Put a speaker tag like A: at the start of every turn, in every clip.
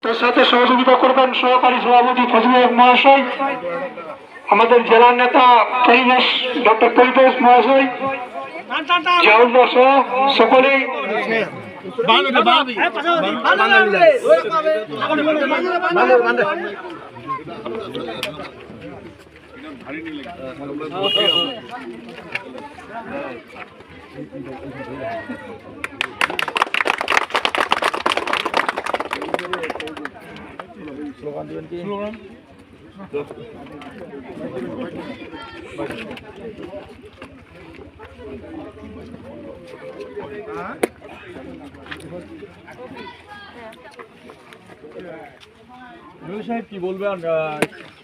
A: তার সাথে সহযোগিতা করবেন সহকারী সভাপতি ফজলুল হক মহাশয়, আমাদের জেলার নেতা পরিবেশ ডক্টর পরিবেশ মহাশয়, জিয়াউল্লাহ সহ সকলেই। স্লোগান দিবেন কি? স্লোগান
B: সাহেব কি বলবেন,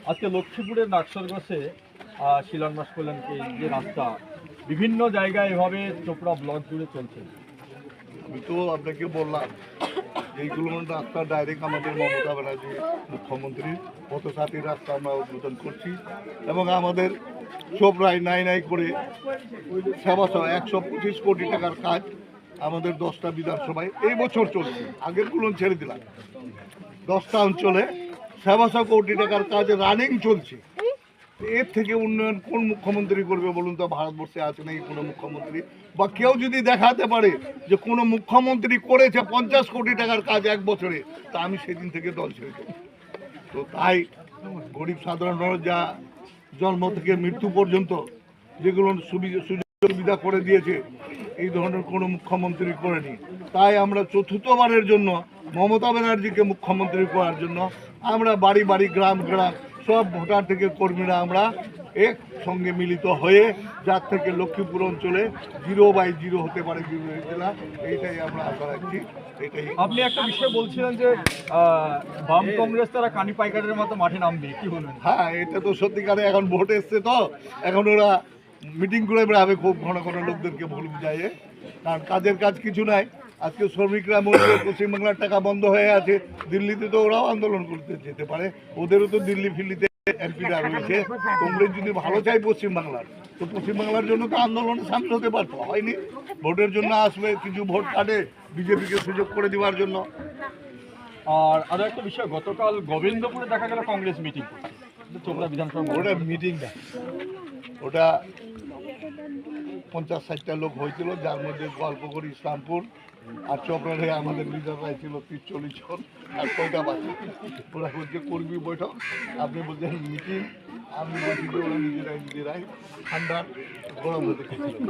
B: আজকে লক্ষ্মীপুরের নাকসরগঞ্জে শিলান্যাস করলেন এই যে রাস্তা বিভিন্ন জায়গায় এভাবে চোপড়া ব্লক জুড়ে চলছে।
C: আমি তো আপনাকে বললাম এইগুলো রাস্তা ডাইরেক্ট আমাদের মমতা ব্যানার্জি মুখ্যমন্ত্রী পথসাথী রাস্তা আমরা উদ্বোধন করছি এবং আমাদের চোপড়ায় নাই করে সেবাসহ 125 কোটি টাকার কাজ আমাদের 10টা বিধানসভায় এই বছর চলছে। আগেরগুলো ছেড়ে দিলাম, 10টা অঞ্চলে সেবাসহ কোটি টাকার কাজ রানিং চলছে। এর থেকে উন্নয়ন কোন মুখ্যমন্ত্রী করবে বলুন তো? ভারতবর্ষে আছে নাকি কোনো মুখ্যমন্ত্রী? বা কেউ যদি দেখাতে পারে যে কোনো মুখ্যমন্ত্রী করেছে 50 কোটি টাকার কাজ এক বছরে, তা আমি সেদিন থেকে দল ছেড়ে দেব। তো তাই গরিব সাধারণ যা জন্ম থেকে মৃত্যু পর্যন্ত যেগুলো সুযোগ সুবিধা করে দিয়েছে এই ধরনের কোনো মুখ্যমন্ত্রী করেনি। তাই আমরা চতুর্থবারের জন্য মমতা ব্যানার্জিকে মুখ্যমন্ত্রী করার জন্য আমরা বাড়ি বাড়ি গ্রাম গ্রাম সব ভোটার থেকে কর্মীরা আমরা একসঙ্গে মিলিত হয়ে যার থেকে লক্ষ্মীপুর অঞ্চলে 0/0 হতে পারে বিরোধী জেলা, এইটাই আমরা আশা রাখছি। এটাই।
B: আপনি একটা বিষয় বলছিলেন যে বাম কংগ্রেস তারা কানি পাইকারের মতো মাঠে নামবে, কি বলবেন?
C: হ্যাঁ, এটা তো সত্যিকারে এখন ভোট এসছে, তো এখন ওরা মিটিং করে বেড়াবে খুব ঘন ঘন লোকদেরকে ভুল বুঝাইয়ে, কারণ কাজের কাজ কিছু নাই। আজকে শ্রমিকরা মধ্যে পশ্চিমবাংলার টাকা বন্ধ হয়ে আছে, দিল্লিতে তো ওরাও আন্দোলন করতে যেতে পারে, ওদেরও তো দিল্লি ফিল্লিতে এমপিরা রয়েছে। কংগ্রেস যদি ভালো চাই পশ্চিমবাংলার, তো পশ্চিমবাংলার জন্য তো আন্দোলনে সামিল হতে পারতো, হয়নি। ভোটের জন্য আসবে, কিছু ভোট কাটে বিজেপিকে সুযোগ করে দেওয়ার জন্য।
B: আর আরো একটা বিষয়, গতকাল গোবিন্দপুরে দেখা গেল কংগ্রেস মিটিং করছে চোপড়া বিধানসভা।
C: ওটা মিটিং না, ওটা 50-60টা লোক হয়েছিল, যার মধ্যে গল্প করি ইসলামপুর আর চোপড়ারে আমাদের লিডাররাই ছিল 40 জন আর কয়টা বাকি। ওরা বলছে কর্মী বৈঠক, আপনি বলছেন মিটিং, আমি বলছি যে ওরা নিজেরাই ঠান্ডার গরম হতে খেয়েছিল।